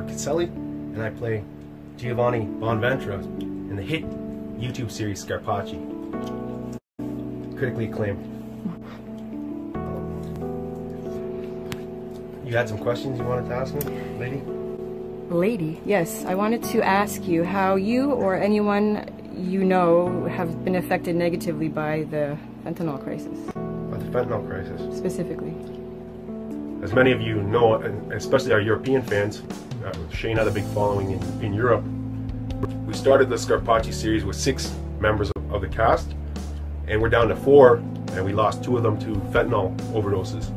Casselli, and I play Giovanni Bonventura in the hit YouTube series Scarpacci. Critically acclaimed. You had some questions you wanted to ask me, lady? Lady, yes. I wanted to ask you how you or anyone you know have been affected negatively by the fentanyl crisis. By the fentanyl crisis? Specifically. As many of you know, and especially our European fans, Shane had a big following in Europe. We started the Scarpacci series with 6 members of the cast, and we're down to 4, and we lost 2 of them to fentanyl overdoses.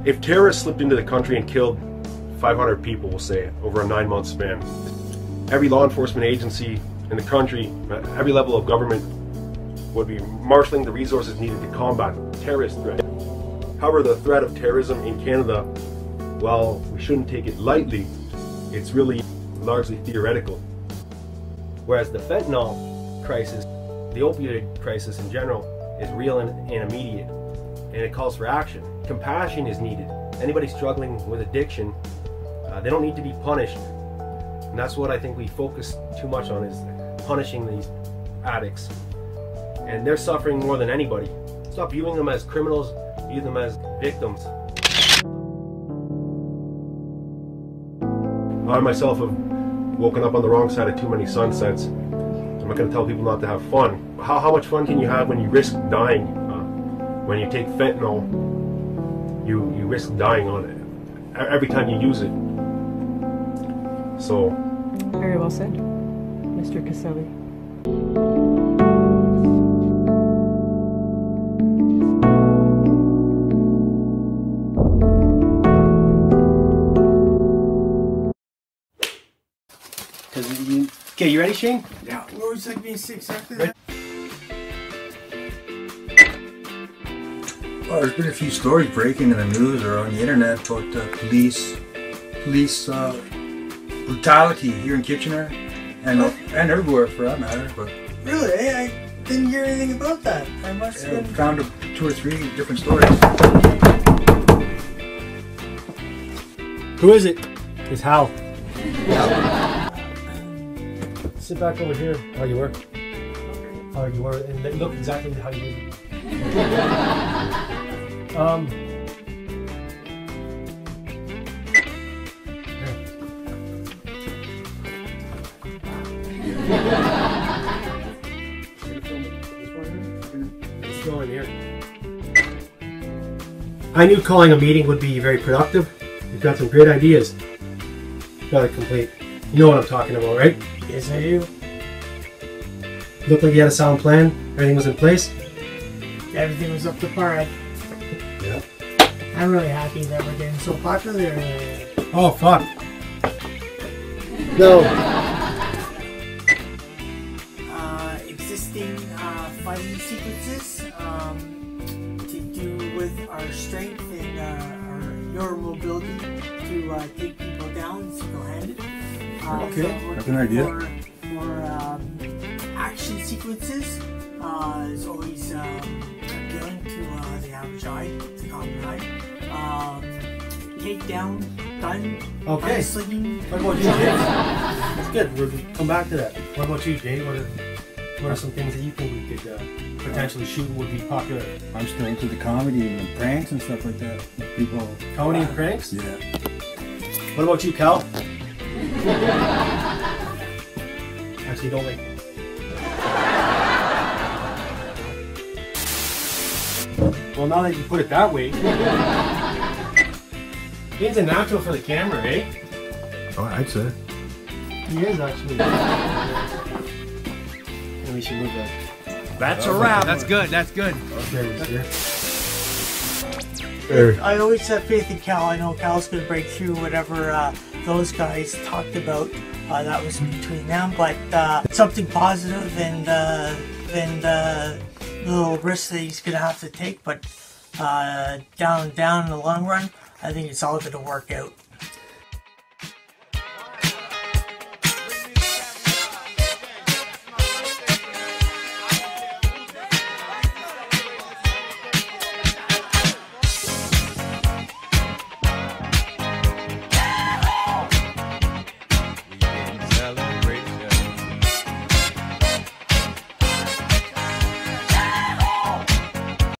If terrorists slipped into the country and killed 500 people, we'll say, over a 9-month span, every law enforcement agency in the country, at every level of government, would be marshalling the resources needed to combat terrorist threat. However, the threat of terrorism in Canada, while we shouldn't take it lightly, it's really largely theoretical. Whereas the fentanyl crisis, the opioid crisis in general, is real and immediate, and it calls for action. Compassion is needed. Anybody struggling with addiction, they don't need to be punished. And that's what I think we focus too much on, is punishing these addicts. And they're suffering more than anybody. Stop viewing them as criminals, view them as victims. I myself have woken up on the wrong side of too many sunsets. I'm not going to tell people not to have fun. How much fun can you have when you risk dying? When you take fentanyl, you risk dying on it every time you use it. So. Very well said, Mr. Casselli. Okay, you ready, Shane? Yeah, what was like being 6 after that? Well, there's been a few stories breaking in the news or on the internet about police brutality here in Kitchener and everywhere for that matter. But really, I didn't hear anything about that. I must have been... found 2 or 3 different stories. Who is it? It's Hal. Sit back over here. How you were? How you were, and look exactly how you did. Let's go in here. I knew calling a meeting would be very productive. You've got some great ideas. Got it complete. You know what I'm talking about, right? Yes, I do. Looked like you had a sound plan. Everything was in place. Everything was up to par. Yeah. I'm really happy that we're getting so popular. Oh, fuck. No. Existing fighting sequences to do with our strength and your mobility to take people down single-handed. Okay, that's an idea. For action sequences is always appealing to the average eye, the common eye. Take down, gun, okay. Slinging. What about you, Jay? That's good. We'll come back to that. What about you, Jay? What are some things that you think we could potentially shoot would be popular? I'm still into the comedy and the pranks and stuff like that. People. Comedy and pranks? Yeah. What about you, Cal? Actually, don't like. Well, now that you put it that way, he's a natural for the camera, eh? Oh, I'd say. He is actually. And we should move that. That's a wrap. That's good. That's good. Okay, I always have faith in Cal. I know Cal's going to break through whatever those guys talked about. That was between them, but something positive and little risks that he's going to have to take. But down in the long run, I think it's all going to work out.